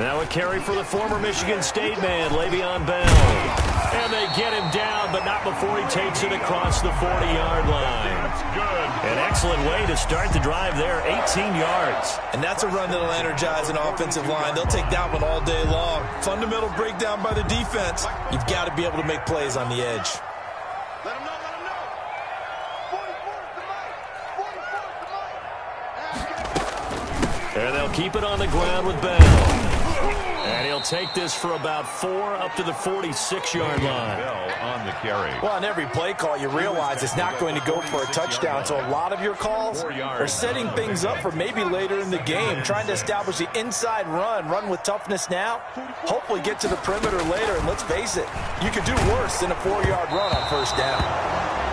Now a carry for the former Michigan State man, Le'Veon Bell. And they get him down, but not before he takes it across the 40-yard line. That's good. An excellent way to start the drive there, 18 yards. And that's a run that'll energize an offensive line. They'll take that one all day long. Fundamental breakdown by the defense. You've got to be able to make plays on the edge. Let him know, let him know. 44 is the mic. 44 is the mic. And they'll keep it on the ground with Bell. And he'll take this for about 4 up to the 46-yard line. Bell on the carry. Well, on every play call, you realize it's not going to go for a touchdown. So a lot of your calls are setting things up for maybe later in the game, trying to establish the inside run with toughness now, hopefully get to the perimeter later. And let's face it, you could do worse than a 4-yard run on first down.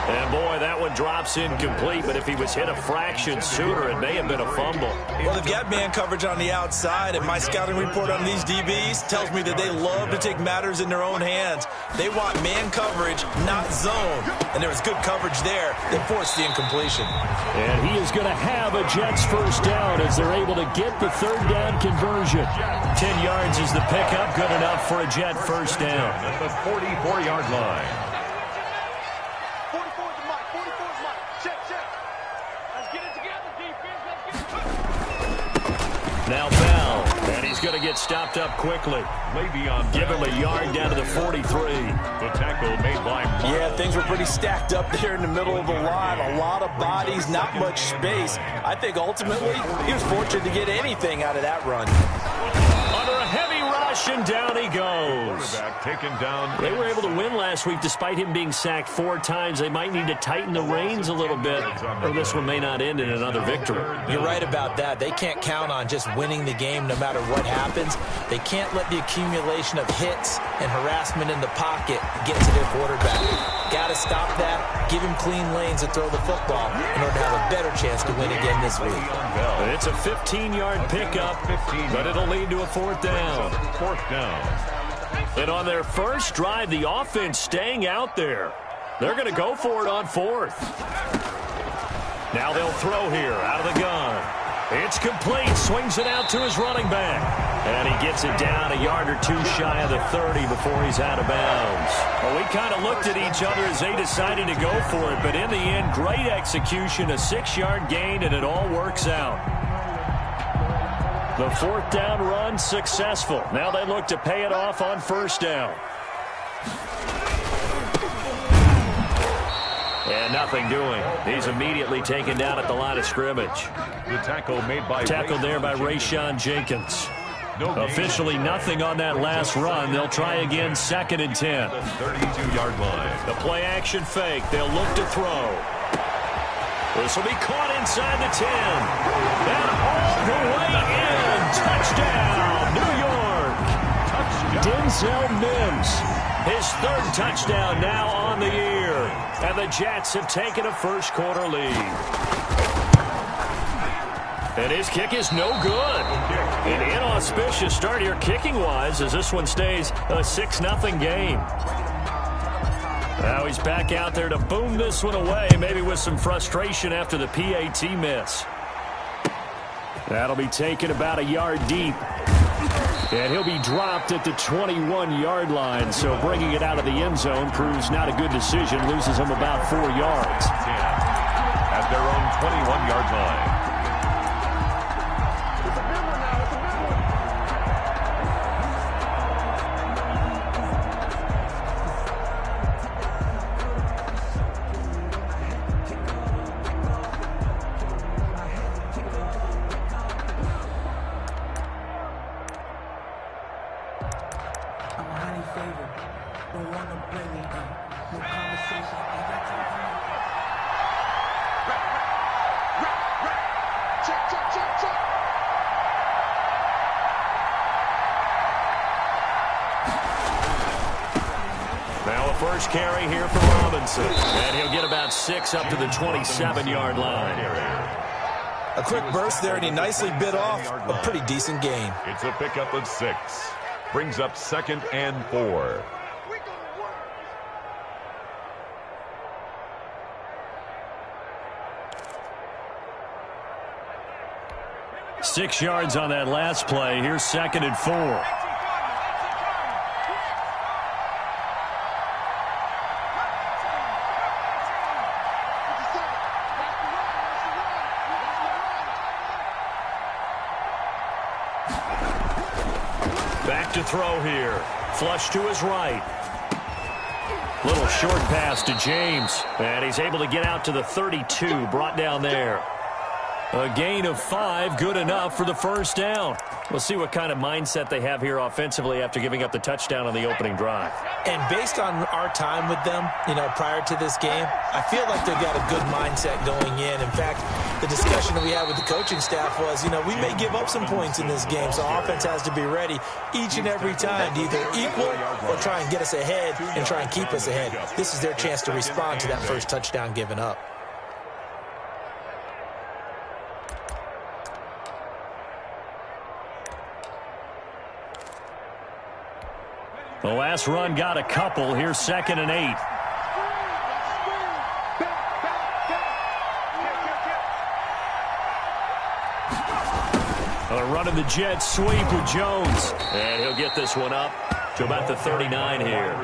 And, boy, that one drops incomplete, but if he was hit a fraction sooner, it may have been a fumble. Well, they've got man coverage on the outside, and my scouting report on these DBs tells me that they love to take matters in their own hands. They want man coverage, not zone. And there was good coverage there that forced the incompletion. And he is going to have a Jets first down as they're able to get the third down conversion. 10 yards is the pickup, good enough for a Jet first down. At the 44-yard line. Now Bell, and he's going to get stopped up quickly. Give him a yard down to the 43. The tackle made by Miles. Yeah, things were pretty stacked up there in the middle of the line. A lot of bodies, not much space. I think ultimately he was fortunate to get anything out of that run. Under a heavy rush, and down he goes. Quarterback taken down. They were able to win last week despite him being sacked 4 times. They might need to tighten the reins a little bit, or this one may not end in another victory. You're right about that. They can't count on just winning the game no matter what happens. They can't let the accumulation of hits and harassment in the pocket get to their quarterback. Got to stop that, give him clean lanes to throw the football in order to have a better chance to win again this week. It's a 15-yard pickup, but it'll lead to a 4th down. 4th down. And on their first drive, the offense staying out there. They're going to go for it on 4th. Now they'll throw here out of the gun. It's complete. Swings it out to his running back. And he gets it down a yard or 2 shy of the 30 before he's out of bounds. Well, we kind of looked at each other as they decided to go for it. But in the end, great execution, a 6-yard gain, and it all works out. The 4th down run successful. Now they look to pay it off on first down. And nothing doing. He's immediately taken down at the line of scrimmage. The tackle made by Tackled there by Rayshon Jenkins. Officially nothing on that last run. They'll try again 2nd and 10. The 32-yard line. The play action fake. They'll look to throw. This will be caught inside the 10. And all the way in. Touchdown, New York. Touchdown. Denzel Mims. His 3rd touchdown now on the year. And the Jets have taken a first-quarter lead. And his kick is no good. An inauspicious start here kicking-wise as this one stays a 6-0 game. Now he's back out there to boom this one away, maybe with some frustration after the PAT miss. That'll be taken about a yard deep. And he'll be dropped at the 21-yard line, so bringing it out of the end zone proves not a good decision. Loses him about 4 yards. At their own 21-yard line. First carry here for Robinson. And he'll get about 6 up to the 27-yard line. A quick burst there, and he nicely bit off a pretty decent gain. It's a pickup of 6. Brings up 2nd and 4. 6 yards on that last play. Here's 2nd and 4. Back to throw here. Flush to his right. Little short pass to James. And he's able to get out to the 32. Brought down there. A gain of 5, good enough for the first down. We'll see what kind of mindset they have here offensively after giving up the touchdown on the opening drive. And based on our time with them, prior to this game, I feel like they've got a good mindset going in. In fact, the discussion that we had with the coaching staff was, we may give up some points in this game, so offense has to be ready each and every time to either equal or try and get us ahead and try and keep us ahead. This is their chance to respond to that first touchdown given up. The last run got a couple. Here's 2nd and 8. Running the jet sweep with Jones. And he'll get this one up to about the 39 here.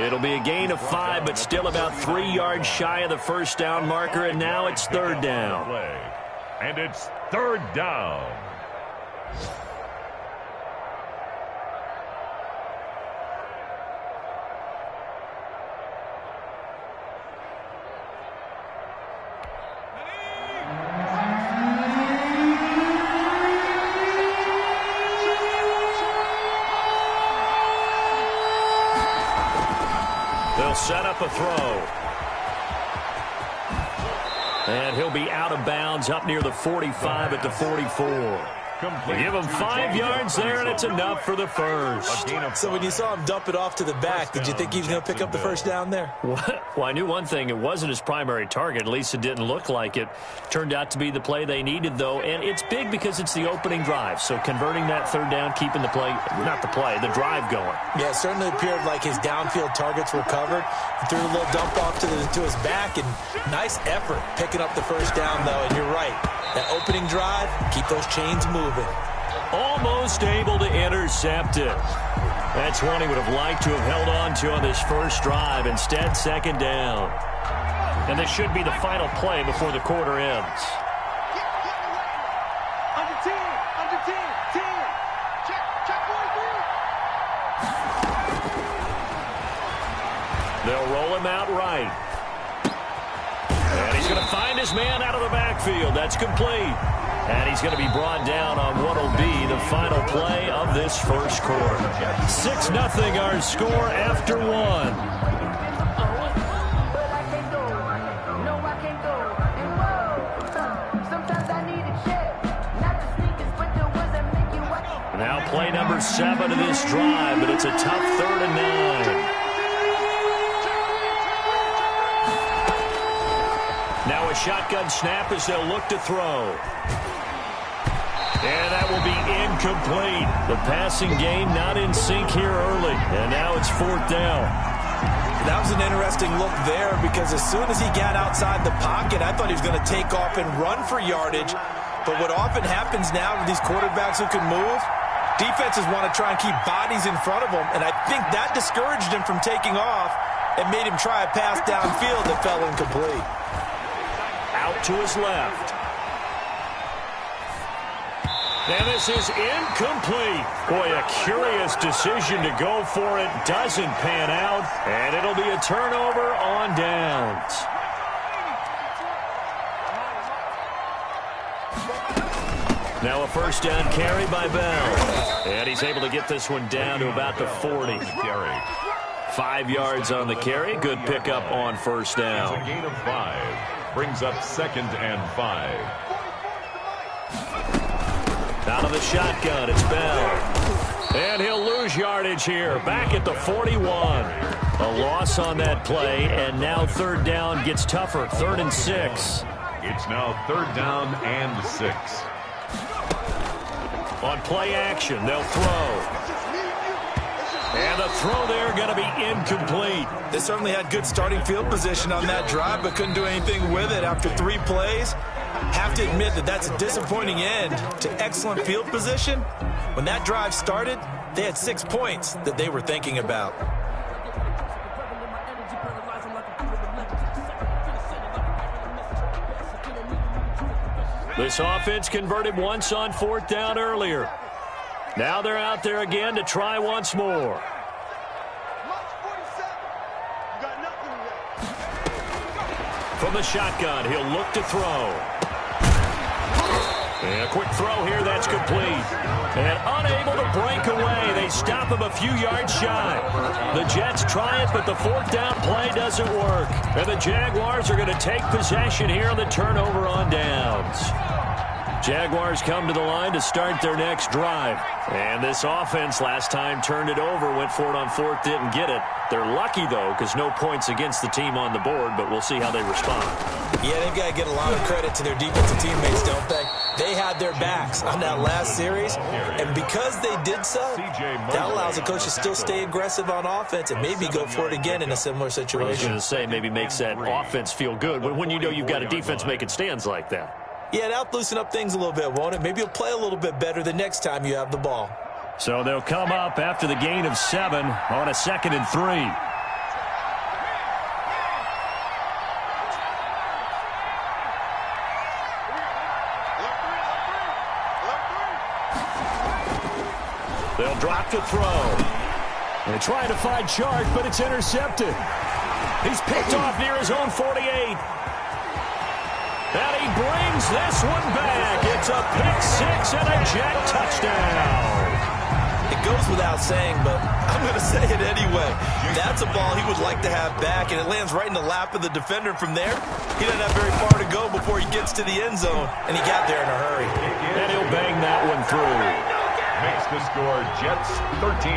It'll be a gain of 5, but still about 3 yards shy of the first down marker, and now it's 3rd down. And it's 3rd down. Set up a throw. And he'll be out of bounds up near the 45 at the 44. Give him 5 yards there, and it's enough for the first. So when you saw him dump it off to the back, did you think he was going to pick up the first down there? Well, I knew one thing. It wasn't his primary target. At least it didn't look like it. Turned out to be the play they needed, though. And it's big because it's the opening drive. So converting that 3rd down, keeping the the drive going. Yeah, it certainly appeared like his downfield targets were covered. He threw a little dump off to his back, and nice effort picking up the first down, though. And you're right. That opening drive, keep those chains moving. Almost able to intercept it. That's one he would have liked to have held on to on this first drive. Instead, 2nd down. And this should be the final play before the quarter ends. Under 10, under 10, 10. Check 44. They'll roll him out right. And he's going to find his man out of the backfield. That's complete. And he's going to be brought down on what will be the final play of this first quarter. 6-0 our score after 1. Now play number 7 of this drive, but it's a tough 3rd and 9. Now a shotgun snap as they'll look to throw. And that will be incomplete. The passing game not in sync here early. And now it's 4th down. That was an interesting look there because as soon as he got outside the pocket, I thought he was going to take off and run for yardage. But what often happens now with these quarterbacks who can move, defenses want to try and keep bodies in front of them. And I think that discouraged him from taking off and made him try a pass downfield that fell incomplete. Out to his left. And this is incomplete. Boy, a curious decision to go for it. Doesn't pan out. And it'll be a turnover on downs. Now a first down carry by Bell. And he's able to get this one down to about the 40. 5 yards on the carry. Good pickup on first down. A gain of 5. Brings up 2nd and 5. Out of the shotgun, it's Bell. And he'll lose yardage here. Back at the 41. A loss on that play, and now 3rd down gets tougher. 3rd and 6. It's now 3rd down and 6. On play action, they'll throw. And the throw there going to be incomplete. They certainly had good starting field position on that drive, but couldn't do anything with it after 3 plays. Have to admit that that's a disappointing end to excellent field position. When that drive started, they had 6 points that they were thinking about. This offense converted once on 4th down earlier. Now they're out there again to try once more. From the shotgun, he'll look to throw. And a quick throw here, that's complete. And unable to break away. They stop him a few yards shy. The Jets try it, but the 4th down play doesn't work. And the Jaguars are going to take possession here on the turnover on downs. Jaguars come to the line to start their next drive. And this offense last time turned it over, went for it on 4th, didn't get it. They're lucky, though, because no points against the team on the board, but we'll see how they respond. Yeah, they've got to get a lot of credit to their defensive teammates, don't they? They had their backs on that last series, and because they did so, that allows the coach to still stay aggressive on offense and maybe go for it again in a similar situation. I was going to say, maybe makes that offense feel good when you know you've got a defense making stands like that. Yeah, that'll loosen up things a little bit, won't it? Maybe you'll play a little bit better the next time you have the ball. So they'll come up after the gain of 7 on a 2nd and 3. They'll drop to throw. They're trying to find Chark, but it's intercepted. He's picked off near his own 48. And he brings this one back. It's a pick-6 and a Jet touchdown. It goes without saying, but I'm going to say it anyway. That's a ball he would like to have back, and it lands right in the lap of the defender. From there, he doesn't have very far to go before he gets to the end zone, and he got there in a hurry. And he'll bang that one through. Makes the score Jets 13.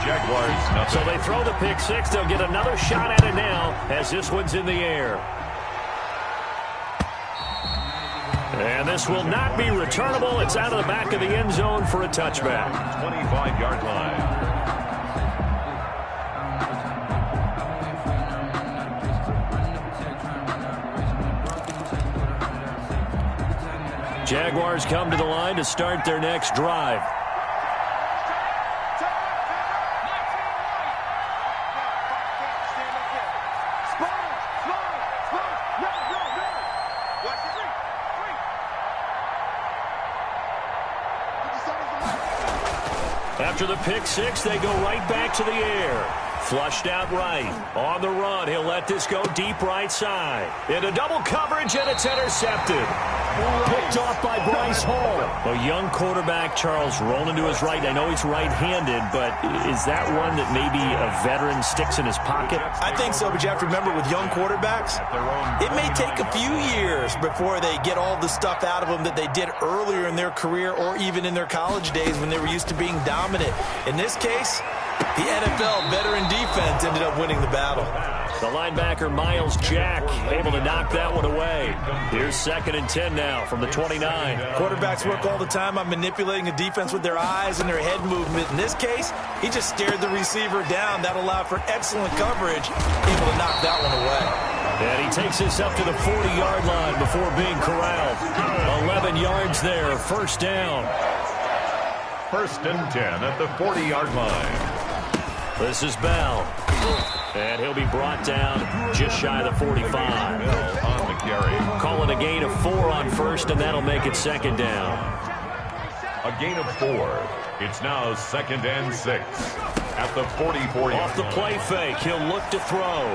Jaguars nothing. So they throw the pick-6. They'll get another shot at it now as this one's in the air. And this will not be returnable. It's out of the back of the end zone for a touchback. 25-yard line. Jaguars come to the line to start their next drive. After the pick-6, they go right back to the air. Flushed out right. On the run, he'll let this go deep right side. Into double coverage, and it's intercepted. Picked off by Bryce Hall. A young quarterback, Charles, rolling to his right. I know he's right-handed, but is that one that maybe a veteran sticks in his pocket? I think so, but you have to remember with young quarterbacks, it may take a few years before they get all the stuff out of them that they did earlier in their career or even in their college days when they were used to being dominant. In this case, the NFL veteran defense ended up winning the battle. The linebacker, Miles Jack, able to knock that one away. Here's 2nd and 10 now from the 29. Quarterbacks work all the time on manipulating a defense with their eyes and their head movement. In this case, he just stared the receiver down. That allowed for excellent coverage, able to knock that one away. And he takes this up to the 40-yard line before being corralled. 11 yards there, 1st down. 1st and 10 at the 40-yard line. This is Bell. And he'll be brought down just shy of the 45. Bell on the carry. Call it a gain of 4 on 1st, and that'll make it 2nd down. A gain of 4. It's now 2nd and 6 at the 44-yard line. Off the play fake, he'll look to throw.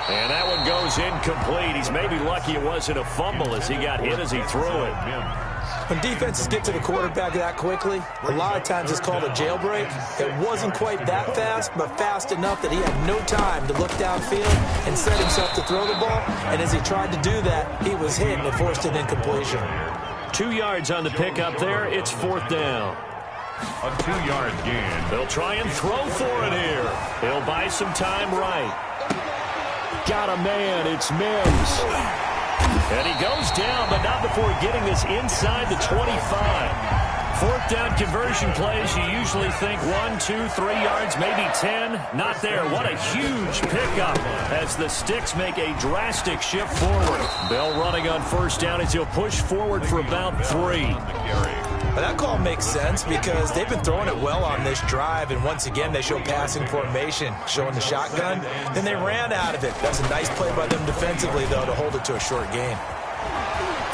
And that one goes incomplete. He's maybe lucky it wasn't a fumble as he got hit as he threw it. When defenses get to the quarterback that quickly, a lot of times it's called a jailbreak. It wasn't quite that fast, but fast enough that he had no time to look downfield and set himself to throw the ball. And as he tried to do that, he was hit and it forced an incompletion. 2 yards on the pickup there. It's 4th down. A 2-yard gain. They'll try and throw for it here. He'll buy some time right. Got a man. It's Mims. And he goes down, but not before getting this inside the 25. Fourth down conversion plays, you usually think 1, 2, 3 yards, maybe 10. Not there. What a huge pickup as the Sticks make a drastic shift forward. Bell running on first down as he'll push forward for about 3. But that call makes sense because they've been throwing it well on this drive, and once again they show passing formation, showing the shotgun. Then they ran out of it. That's a nice play by them defensively, though, to hold it to a short gain.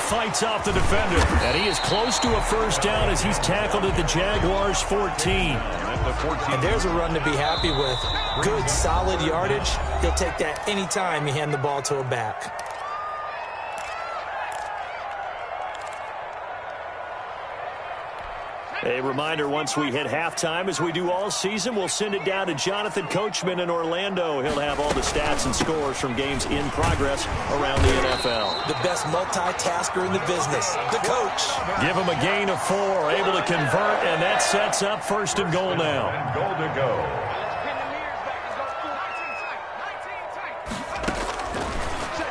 Fights off the defender, and he is close to a first down as he's tackled at the Jaguars' 14. And there's a run to be happy with. Good, solid yardage. He'll take that any time you hand the ball to a back. A reminder, once we hit halftime, as we do all season, we'll send it down to Jonathan Coachman in Orlando. He'll have all the stats and scores from games in progress around the NFL. The best multitasker in the business, the coach. Give him a gain of 4, able to convert, and that sets up first and goal now. And goal to go.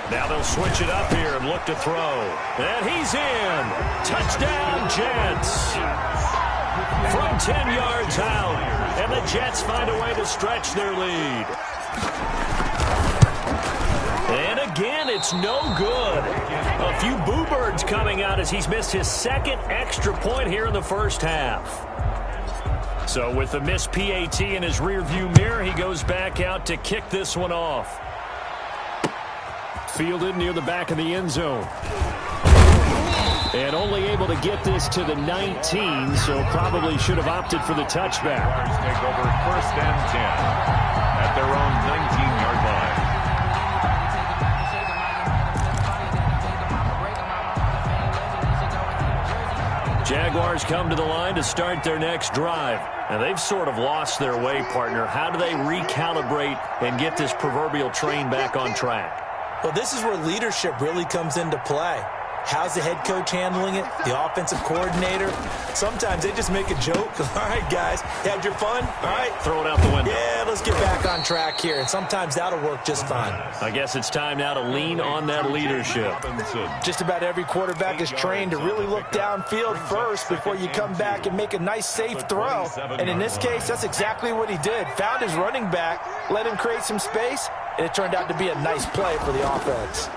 Now they'll switch it up here and look to throw. And he's in. Touchdown, Jets. From 10 yards out. And the Jets find a way to stretch their lead. And again, it's no good. A few boo birds coming out as he's missed his second extra point here in the first half. So with the missed PAT in his rearview mirror, he goes back out to kick this one off. Fielded near the back of the end zone. And only able to get this to the 19, so probably should have opted for the touchback. Jaguars take over first and 10 at their own 19-yard line. Jaguars come to the line to start their next drive. And they've sort of lost their way, partner. How do they recalibrate and get this proverbial train back on track? Well, this is where leadership really comes into play. How's the head coach handling it? The offensive coordinator? Sometimes they just make a joke. All right, guys, had your fun? All right. Throw it out the window. Yeah, let's get back on track here. And sometimes that'll work just fine. I guess it's time now to lean on that leadership. Just about every quarterback is trained to really look downfield first before you come back and make a nice, safe throw. And in this case, that's exactly what he did. Found his running back, let him create some space, and it turned out to be a nice play for the offense.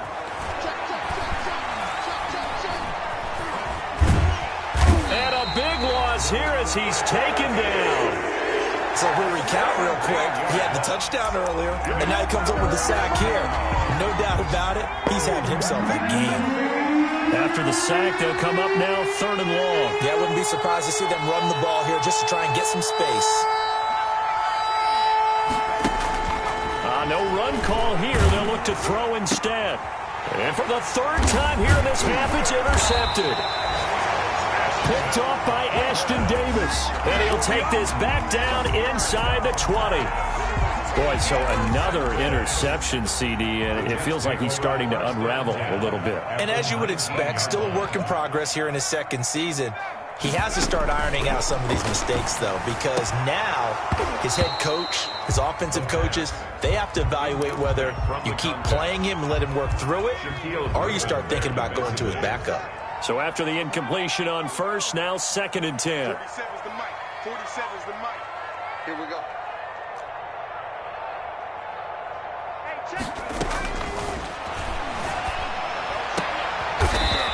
And a big loss here as he's taken down. So we'll recount real quick. He had the touchdown earlier, and now he comes up with the sack here. No doubt about it, he's having himself a game. After the sack, they'll come up now 3rd and long. Yeah, I wouldn't be surprised to see them run the ball here just to try and get some space. No run call here. They'll look to throw instead. And for the 3rd time here in this half, it's intercepted. Picked off by Ashton Davis. And he'll take this back down inside the 20. Boy, so another interception, CD, and it feels like he's starting to unravel a little bit. And as you would expect, still a work in progress here in his second season. He has to start ironing out some of these mistakes, though, because now his head coach, his offensive coaches, they have to evaluate whether you keep playing him and let him work through it, or you start thinking about going to his backup. So after the incompletion on first, now 2nd and 10. 47's the mic. 47's the mic. Here we go. Hey, check.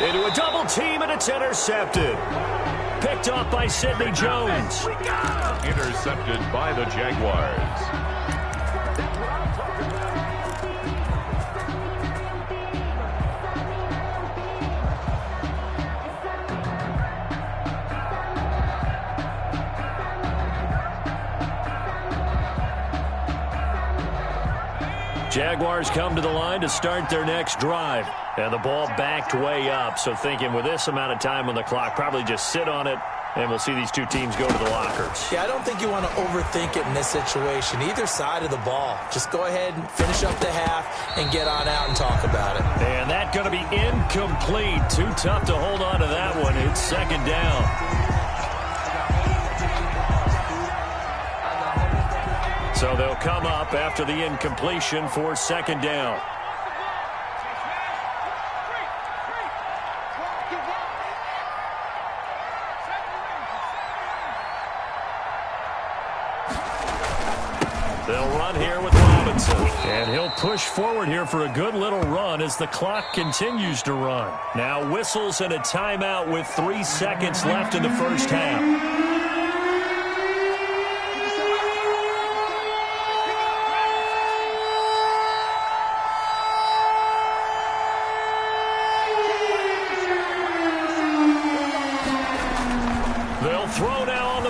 Into a double team, and it's intercepted. Picked off by Sidney Jones. Intercepted by the Jaguars. Jaguars come to the line to start their next drive. And the ball backed way up, so thinking with this amount of time on the clock, probably just sit on it, and we'll see these two teams go to the lockers. Yeah, I don't think you want to overthink it in this situation. Either side of the ball. Just go ahead and finish up the half and get on out and talk about it. And that's going to be incomplete. Too tough to hold on to that one. It's 2nd down. So they'll come up after the incompletion for 2nd down. run here with Robinson. And he'll push forward here for a good little run as the clock continues to run. Now whistles and a timeout with 3 seconds left in the first half.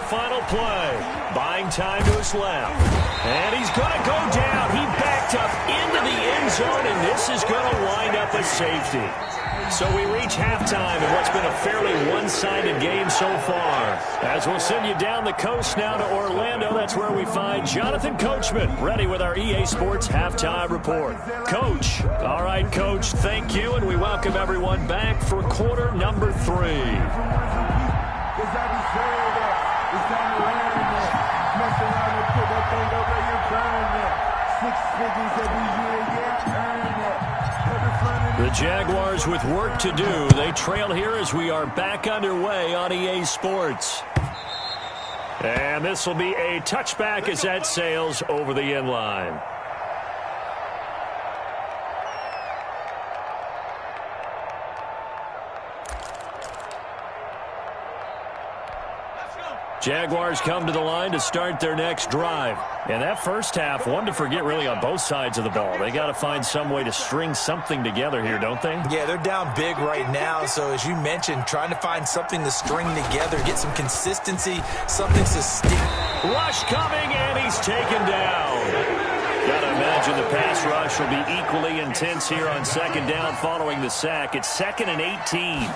Final play, buying time to his left, and he's going to go down. He backed up into the end zone, and this is going to wind up a safety. So we reach halftime in what's been a fairly one-sided game so far. As we'll send you down the coast now to Orlando, that's where we find Jonathan Coachman, ready with our EA Sports Halftime Report. Coach, all right, Coach, thank you, and we welcome everyone back for quarter number 3. It's time to land there. Mess around and put that thing over your burn there. 6 figures every year, yeah, earn that. The Jaguars with work to do. They trail here as we are back underway on EA Sports. And this will be a touchback as that sails over the end line. Jaguars come to the line to start their next drive. And that first half, one to forget really on both sides of the ball. They got to find some way to string something together here, don't they? Yeah, they're down big right now. So as you mentioned, trying to find something to string together, get some consistency, something to stick. Rush coming, and he's taken down. Got to imagine the pass rush will be equally intense here on second down following the sack. It's 2nd and 18.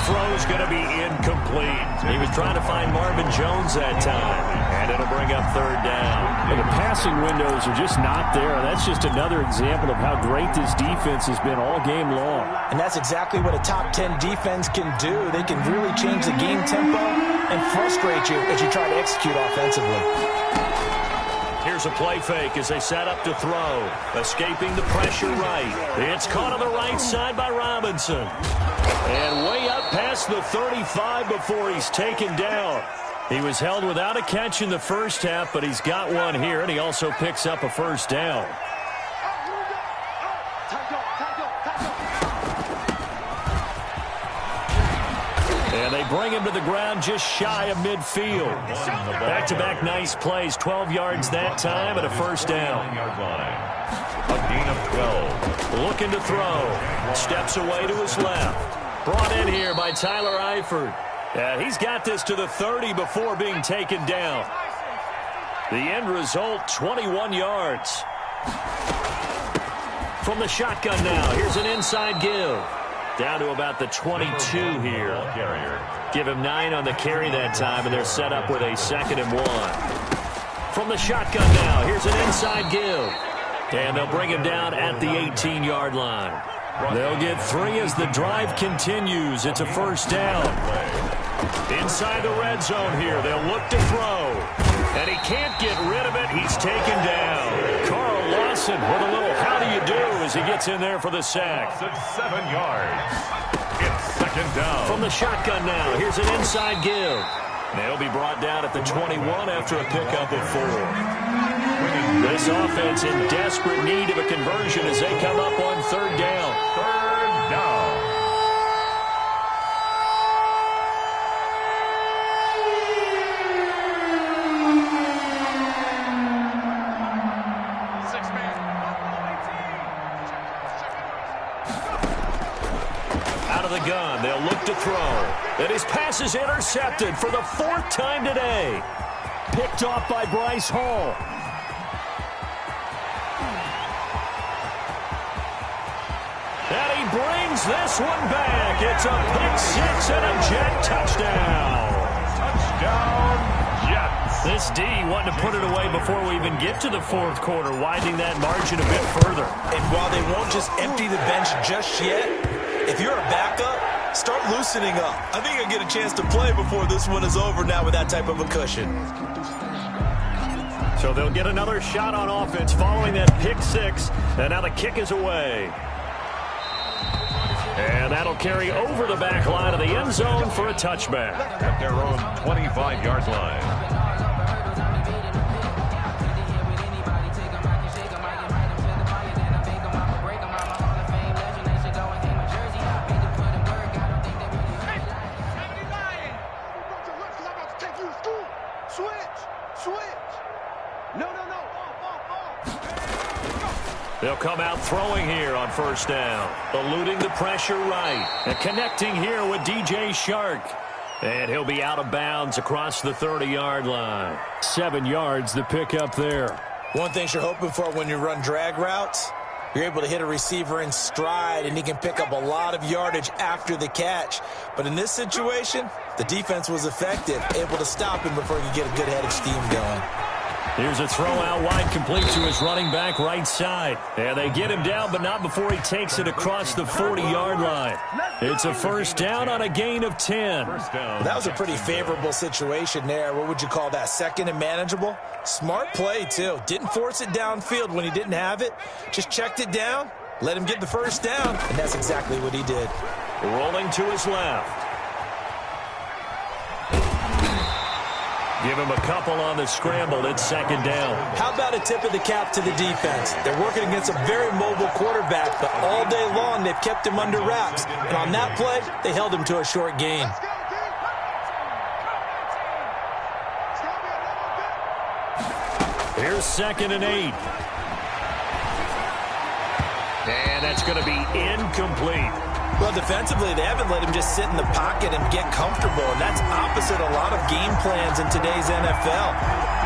Throw's going to be incomplete. He was trying to find Marvin Jones that time, and it'll bring up 3rd down. And the passing windows are just not there. That's just another example of how great this defense has been all game long. And that's exactly what a top 10 defense can do. They can really change the game tempo and frustrate you as you try to execute offensively. Here's a play fake as they set up to throw. Escaping the pressure right. It's caught on the right side by Robinson. And way up past the 35 before he's taken down. He was held without a catch in the first half, but he's got one here, and he also picks up a first down. And they bring him to the ground just shy of midfield. Back-to-back nice plays, 12 yards that time and a first down. A gain of 12. Looking to throw. Steps away to his left. Brought in here by Tyler Eifert. He's got this to the 30 before being taken down. The end result, 21 yards. From the shotgun now, here's an inside give. Down to about the 22 here. Give him 9 on the carry that time, and they're set up with a 2nd and 1. From the shotgun now, here's an inside give. And they'll bring him down at the 18-yard line. They'll get 3 as the drive continues. It's a first down. Inside the red zone here, they'll look to throw. And he can't get rid of it. He's taken down. Carl Lawson with a little how do you do as he gets in there for the sack. 7 yards. It's 2nd down. From the shotgun now, here's an inside give. They'll be brought down at the 21 after a pickup of 4. This offense in desperate need of a conversion as they come up on 3rd down. 3rd down. Out of the gun, they'll look to throw. And his pass is intercepted for the 4th time today. Picked off by Bryce Hall. And he brings this one back. It's a pick 6 and a Jet touchdown. Touchdown, Jets. This D wanting to put it away before we even get to the 4th quarter, widening that margin a bit further. And while they won't just empty the bench just yet, if you're a backup, start loosening up. I think you'll get a chance to play before this one is over now with that type of a cushion. So they'll get another shot on offense following that pick 6, and now the kick is away. And that'll carry over the back line of the end zone for a touchback. At their own 25-yard line. They'll come out throwing here on first down. Eluding the pressure right. And connecting here with DJ Shark. And he'll be out of bounds across the 30-yard line. 7 yards the pick up there. One thing you're hoping for when you run drag routes, you're able to hit a receiver in stride, and he can pick up a lot of yardage after the catch. But in this situation, the defense was effective, able to stop him before he could get a good head of steam going. Here's a throw out wide, complete to his running back right side. And they get him down, but not before he takes it across the 40-yard line. It's a first down on a gain of 10. That was a pretty favorable situation there. What would you call that? Second and manageable? Smart play, too. Didn't force it downfield when he didn't have it. Just checked it down, let him get the first down, and that's exactly what he did. Rolling to his left. Give him a couple on the scramble. It's second down. How about a tip of the cap to the defense? They're working against a very mobile quarterback, but all day long they've kept him under wraps. And on that play, they held him to a short gain. Here's 2nd and 8. And that's going to be incomplete. Well, defensively, they haven't let him just sit in the pocket and get comfortable, and that's opposite a lot of game plans in today's NFL.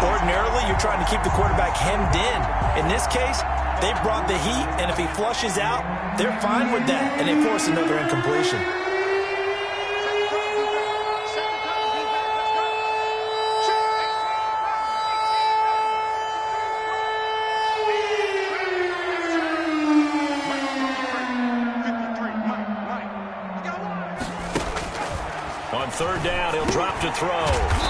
Ordinarily, you're trying to keep the quarterback hemmed in. In this case, they brought the heat, and if he flushes out, they're fine with that, and they force another incompletion. On third down, he'll drop to throw.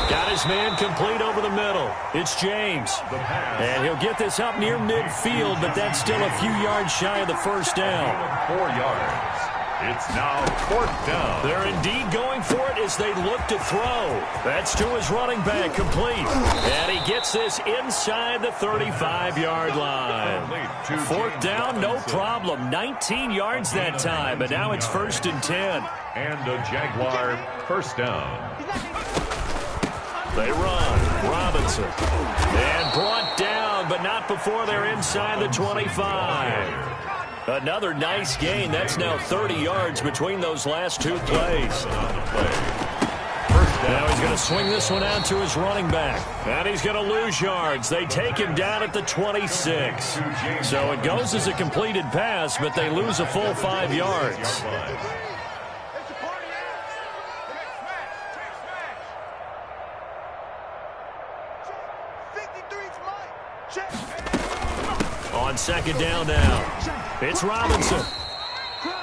Got his man complete over the middle. It's James. And he'll get this up near midfield, but that's still a few yards shy of the first down. 4 yards. It's now 4th down. They're indeed going for it as they look to throw. That's to his running back, complete. And he gets this inside the 35-yard line. 4th down, no problem. 19 yards that time, but now it's 1st and 10. And a Jaguar first down. They run. Robinson. And brought down, but not before they're inside the 25. Another nice gain. That's now 30 yards between those last two plays. Now he's going to swing this one out to his running back. And he's going to lose yards. They take him down at the 26. So it goes as a completed pass, but they lose a full 5 yards. On second down now, it's Robinson.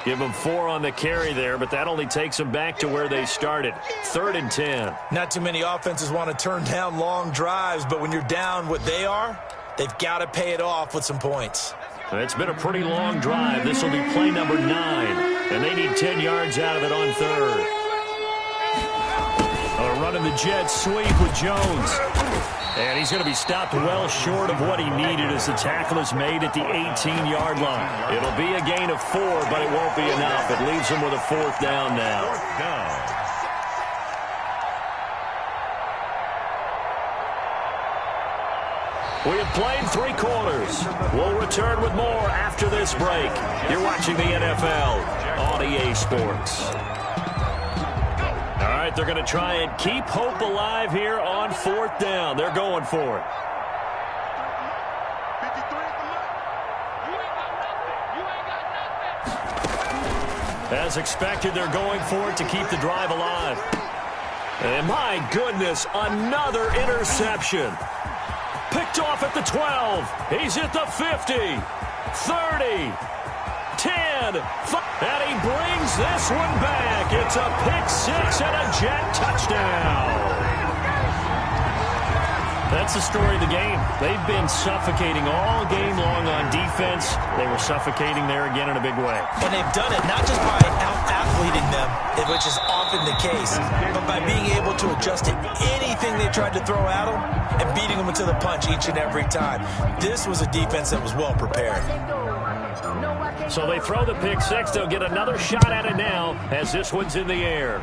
Give them 4 on the carry there, but that only takes them back to where they started. 3rd and 10. Not too many offenses want to turn down long drives, but when you're down what they are, they've got to pay it off with some points. It's been a pretty long drive. This will be play number 9, and they need 10 yards out of it on 3rd. Running the jet sweep with Jones. And he's going to be stopped well short of what he needed as the tackle is made at the 18-yard line. It'll be a gain of 4, but it won't be enough. It leaves him with a 4th down now. 4th down. We have played 3 quarters. We'll return with more after this break. You're watching the NFL on EA Sports. All right, they're going to try and keep hope alive here on 4th down. They're going for it. As expected, they're going for it to keep the drive alive. And my goodness, another interception. Picked off at the 12. He's at the 50, 30, 10, 5. And he brings this one back. It's a pick 6 and a jet touchdown. That's the story of the game. They've been suffocating all game long on defense. They were suffocating there again in a big way. And they've done it not just by out-athleting them, which is often the case, but by being able to adjust to anything they tried to throw at them and beating them into the punch each and every time. This was a defense that was well prepared. So they throw the pick six. They'll get another shot at it now as this one's in the air.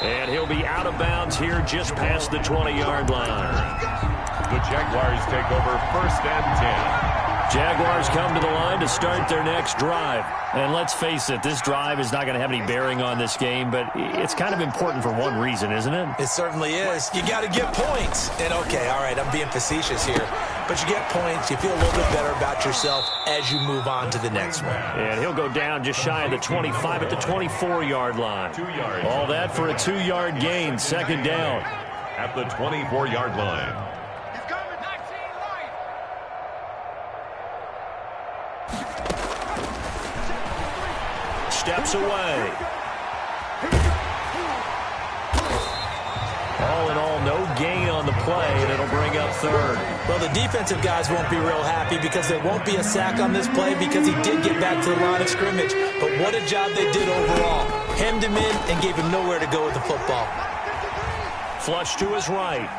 And he'll be out of bounds here just past the 20-yard line. The Jaguars take over 1st and 10. Jaguars come to the line to start their next drive. And let's face it, this drive is not going to have any bearing on this game, but it's kind of important for one reason, isn't it? It certainly is. You got to get points. And okay, all right, I'm being facetious here, but you get points, you feel a little bit better about yourself as you move on to the next one. And he'll go down just shy of the 25 at the 24-yard line. 2 yards. All that for a 2-yard gain, 2nd down. At the 24-yard line. Steps away. All in all, no gain on the play, and it'll bring up 3rd. Well, the defensive guys won't be real happy because there won't be a sack on this play because he did get back to the line of scrimmage. But what a job they did overall. Hemmed him in and gave him nowhere to go with the football. Flush to his right.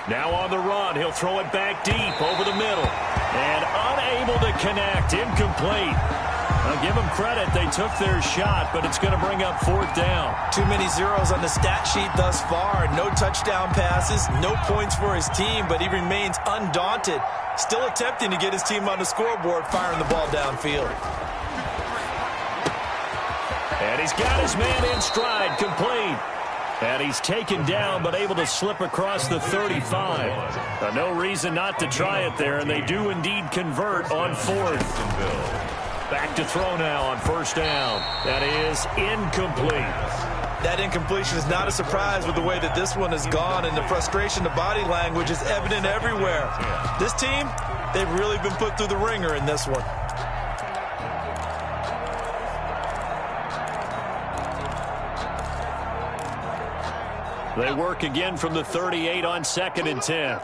Now on the run, he'll throw it back deep over the middle. And unable to connect, incomplete. I'll give them credit. They took their shot, but it's going to bring up 4th down. Too many zeros on the stat sheet thus far. No touchdown passes, no points for his team, but he remains undaunted. Still attempting to get his team on the scoreboard, firing the ball downfield. And he's got his man in stride, complete. And he's taken down, but able to slip across the 35. No reason not to try it there, and they do indeed convert on 4th. Back to throw now on 1st down. That is incomplete. That incompletion is not a surprise with the way that this one has gone, and the frustration, the body language is evident everywhere. This team, they've really been put through the ringer in this one. They work again from the 38 on 2nd and 10.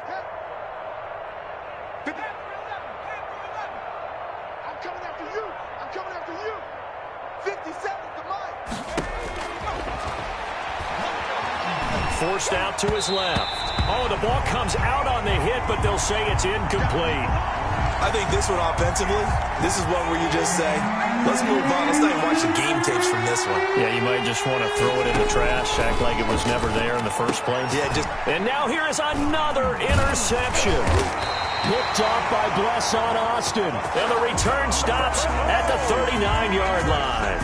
Forced out to his left. Oh, the ball comes out on the hit, but they'll say it's incomplete. I think this one offensively, this is one where you just say, let's move on. Let's not even watch the game tapes from this one. Yeah, you might just want to throw it in the trash, act like it was never there in the first place. Yeah, just. And now here is another interception. Picked off by Bless on Austin. And the return stops at the 39-yard line.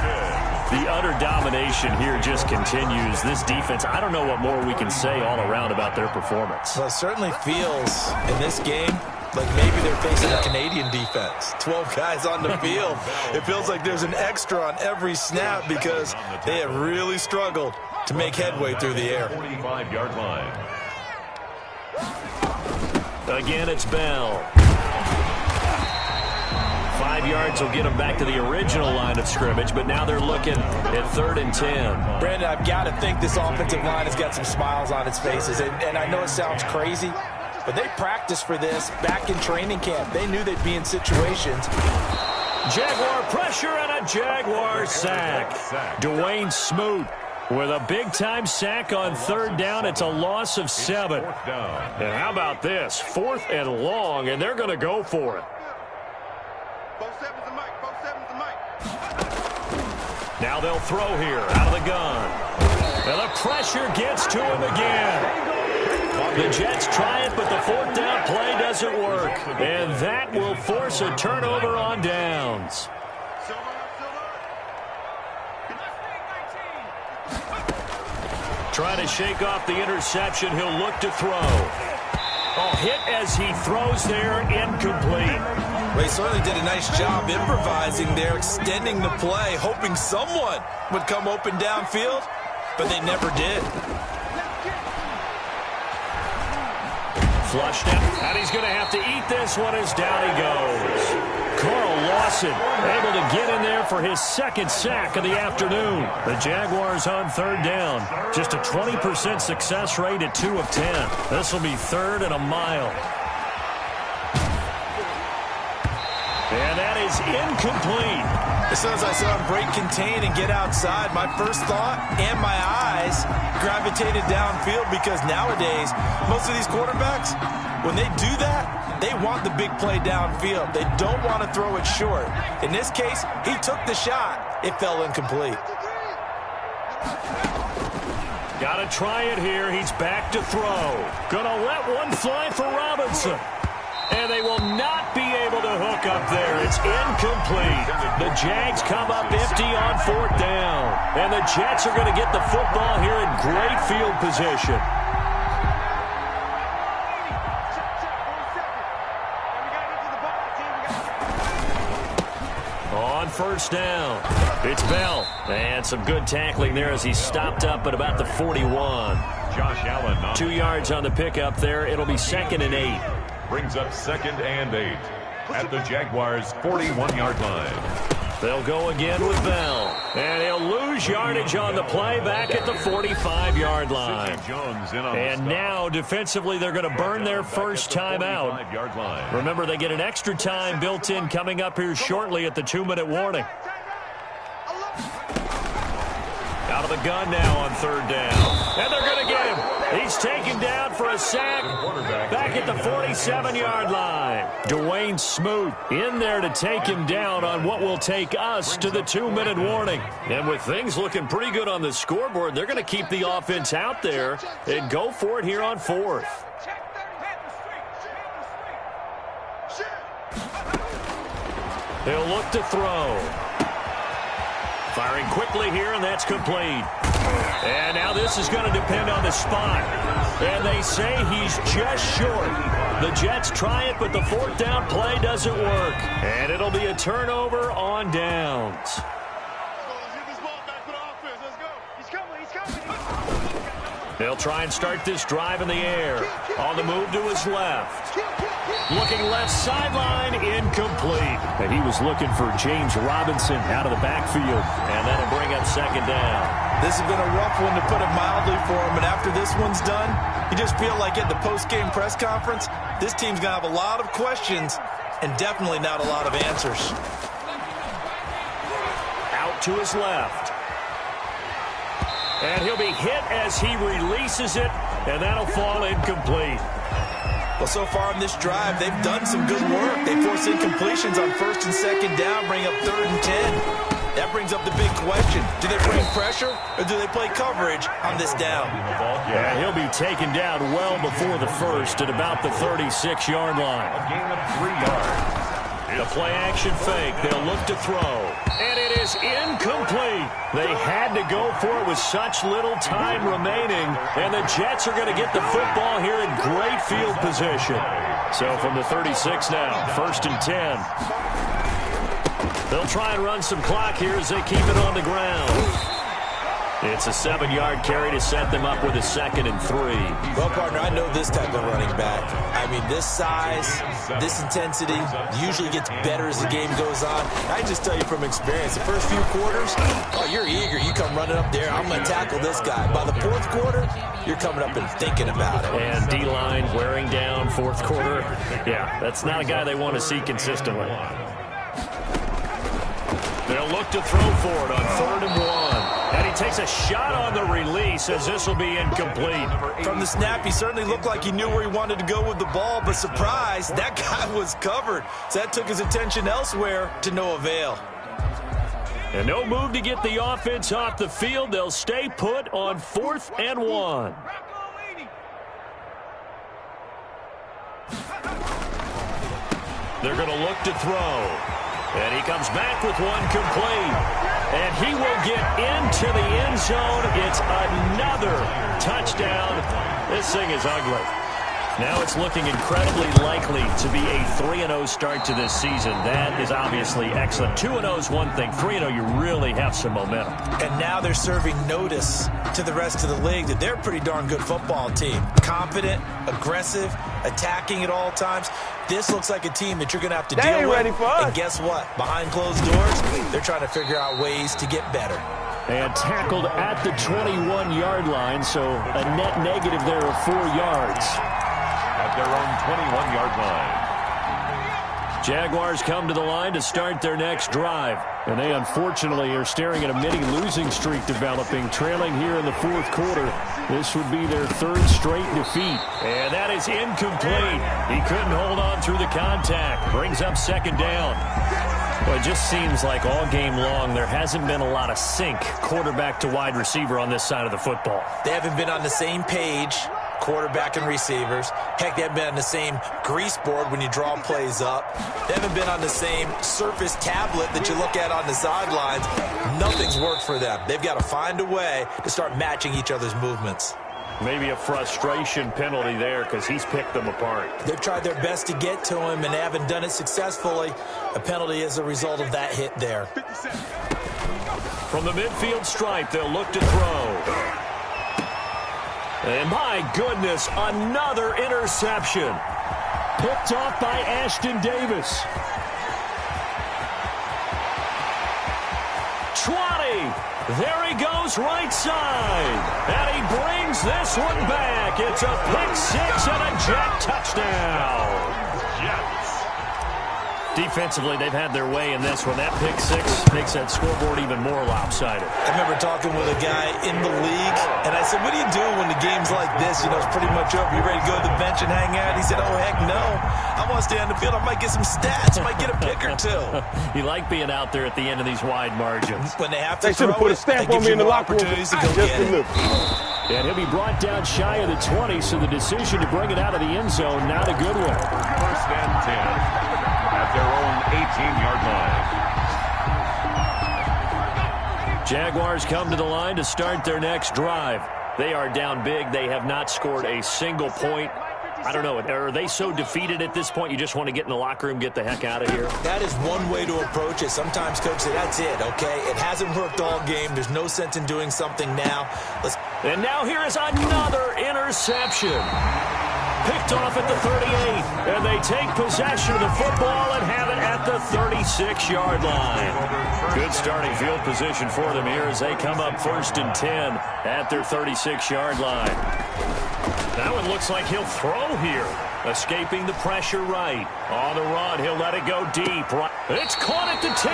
The utter domination here just continues. This defense, I don't know what more we can say all around about their performance. Well, it certainly feels in this game like maybe they're facing a Canadian defense. 12 guys on the field. It feels like there's an extra on every snap because they have really struggled to make headway through the air. 45-yard line. Again, it's Bell. 5 yards will get them back to the original line of scrimmage, but now they're looking at 3rd and 10. Brandon, I've got to think this offensive line has got some smiles on its faces, and I know it sounds crazy, but they practiced for this back in training camp. They knew they'd be in situations. Jaguar pressure and a Jaguar sack. Dwayne Smoot with a big-time sack on 3rd down. It's a loss of 7. And how about this? 4th and long, and they're going to go for it. Now they'll throw here out of the gun. And the pressure gets to him again. The Jets try it, but the 4th down play doesn't work. And that will force a turnover on downs. Trying to shake off the interception. He'll look to throw. Oh, hit as he throws there, incomplete. Well, he certainly did a nice job improvising there, extending the play, hoping someone would come open downfield, but they never did. Flushed out, and he's going to have to eat this one as down he goes. Carl Lawson able to get in there for his second sack of the afternoon. The Jaguars on third down. Just a 20% success rate at 2 of 10. This will be 3rd and a mile. And that is incomplete. As soon as I saw him break contain and get outside, my first thought and my eyes gravitated downfield, because nowadays, most of these quarterbacks, when they do that, they want the big play downfield. They don't want to throw it short. In this case, he took the shot. It fell incomplete. Got to try it here. He's back to throw. Gonna let one fly for Robinson. And they will not be able to hook up there. It's incomplete. The Jags come up empty on 4th down. And the Jets are going to get the football here in great field position. On 1st down, it's Bell. And some good tackling there as he stopped up at about the 41. Josh Allen. 2 yards on the pickup there. It'll be 2nd and 8. Brings up 2nd and 8 at the Jaguars' 41-yard line. They'll go again with Bell. And he'll lose yardage on the play back at the 45-yard line. And now, defensively, they're going to burn their first time out. Remember, they get an extra time built in coming up here shortly at the 2-minute warning. Out of the gun now on 3rd down. And they're going to get him. He's taken down for a sack back at the 47-yard line. Dwayne Smoot in there to take him down on what will take us to the 2-minute warning. And with things looking pretty good on the scoreboard, they're going to keep the offense out there and go for it here on 4th. He'll look to throw. Firing quickly here, and that's complete. And now this is going to depend on the spot. And they say he's just short. The Jets try it, but the 4th down play doesn't work. And it'll be a turnover on downs. They'll try and start this drive in the air. On the move to his left. Looking left sideline, incomplete. And he was looking for James Robinson out of the backfield. And that'll bring up 2nd down. This has been a rough one, to put it mildly, for him. And after this one's done, you just feel like at the post-game press conference, this team's going to have a lot of questions and definitely not a lot of answers. Out to his left. And he'll be hit as he releases it, and that'll fall incomplete. Well, so far in this drive, they've done some good work. They force incompletions on 1st and 2nd down, bring up 3rd and 10. That brings up the big question. Do they bring pressure, or do they play coverage on this down? Yeah, he'll be taken down well before the 1st at about the 36-yard line. A gain of 3 yards. The play-action fake. They'll look to throw. And it is incomplete. They had to go for it with such little time remaining. And the Jets are going to get the football here in great field position. So from the 36 now, 1st and 10. They'll try and run some clock here as they keep it on the ground. It's a 7-yard carry to set them up with a 2nd and 3. Well, partner, I know this type of running back. I mean, this size, this intensity usually gets better as the game goes on. I just tell you from experience, the first few quarters, oh, you're eager. You come running up there, I'm going to tackle this guy. By the 4th quarter, you're coming up and thinking about it. And D-line wearing down 4th quarter. Yeah, that's not a guy they want to see consistently. They'll look to throw for it on 3rd and 1. And he takes a shot on the release as this will be incomplete. From the snap, he certainly looked like he knew where he wanted to go with the ball, but surprise, that guy was covered. So that took his attention elsewhere to no avail. And no move to get the offense off the field. They'll stay put on 4th and 1. They're going to look to throw. And he comes back with one complete. And he will get into the end zone. It's another touchdown. This thing is ugly. Now it's looking incredibly likely to be a 3-0 start to this season. That is obviously excellent. 2-0 is one thing. 3-0, you really have some momentum. And now they're serving notice to the rest of the league that they're a pretty darn good football team. Confident, aggressive, attacking at all times. This looks like a team that you're going to have to deal with. And guess what? Behind closed doors, they're trying to figure out ways to get better. And tackled at the 21-yard line, so a net negative there of 4 yards. At their own 21-yard line. Jaguars come to the line to start their next drive. And they unfortunately are staring at a mini losing streak developing, trailing here in the fourth quarter. This would be their third straight defeat. And that is incomplete. He couldn't hold on through the contact. Brings up second down. Well, it just seems like all game long there hasn't been a lot of sync quarterback to wide receiver on this side of the football. They haven't been on the same page, quarterback and receivers. Heck, they haven't been on the same grease board when you draw plays up. They haven't been on the same surface tablet that you look at on the sidelines. Nothing's worked for them. They've got to find a way to start matching each other's movements. Maybe a frustration penalty there because he's picked them apart. They've tried their best to get to him and haven't done it successfully. A penalty as a result of that hit there. From the midfield stripe, they'll look to throw. And my goodness, another interception. Picked off by Ashton Davis. 20. There he goes right side. And he brings this one back. It's a pick six and a Jet touchdown. Jets. Defensively, they've had their way in this one. That pick six makes that scoreboard even more lopsided. I remember talking with a guy in the league, and I said, what do you do when the game's like this? You know, it's pretty much over. You ready to go to the bench and hang out? He said, oh, heck no. I want to stay on the field. I might get some stats. I might get a pick or two. You like being out there at the end of these wide margins. When they have to should have put a stamp on me in the locker room. To go get it. And he'll be brought down shy of the 20, so the decision to bring it out of the end zone, not a good one. First and 10. At their own 18-yard line. Jaguars come to the line to start their next drive. They are down big. They have not scored a single point. I don't know. Are they so defeated at this point you just want to get in the locker room, get the heck out of here? That is one way to approach it. Sometimes, Coach, say that's it, okay? It hasn't worked all game. There's no sense in doing something now. And now here is another interception. Picked off at the 38, and they take possession of the football and have it at the 36-yard line. Good starting field position for them here as they come up first and 10 at their 36-yard line. That one looks like he'll throw here. Escaping the pressure right. On the run, he'll let it go deep. It's caught at the 10,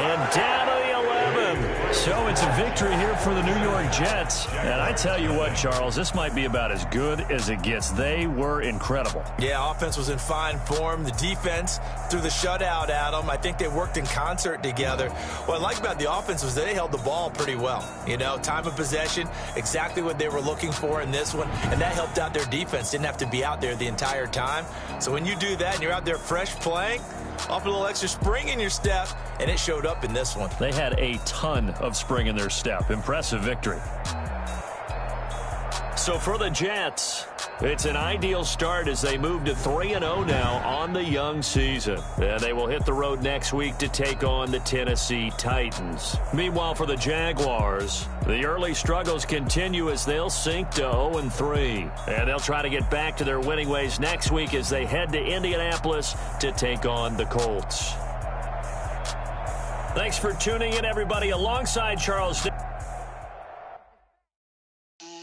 and down to the 11. So it's a victory here for the New York Jets. And I tell you what, Charles, this might be about as good as it gets. They were incredible. Yeah, offense was in fine form. The defense threw the shutout at them. I think they worked in concert together. What I like about the offense was they held the ball pretty well. You know, time of possession, exactly what they were looking for in this one. And that helped out their defense. Didn't have to be out there the entire time. So when you do that and you're out there fresh playing, off a little extra spring in your step, and it showed up in this one. They had a ton of spring in their step. Impressive victory. So for the Jets, it's an ideal start as they move to 3-0 now on the young season. And they will hit the road next week to take on the Tennessee Titans. Meanwhile, for the Jaguars, the early struggles continue as they'll sink to 0-3. And they'll try to get back to their winning ways next week as they head to Indianapolis to take on the Colts. Thanks for tuning in, everybody. Alongside Charles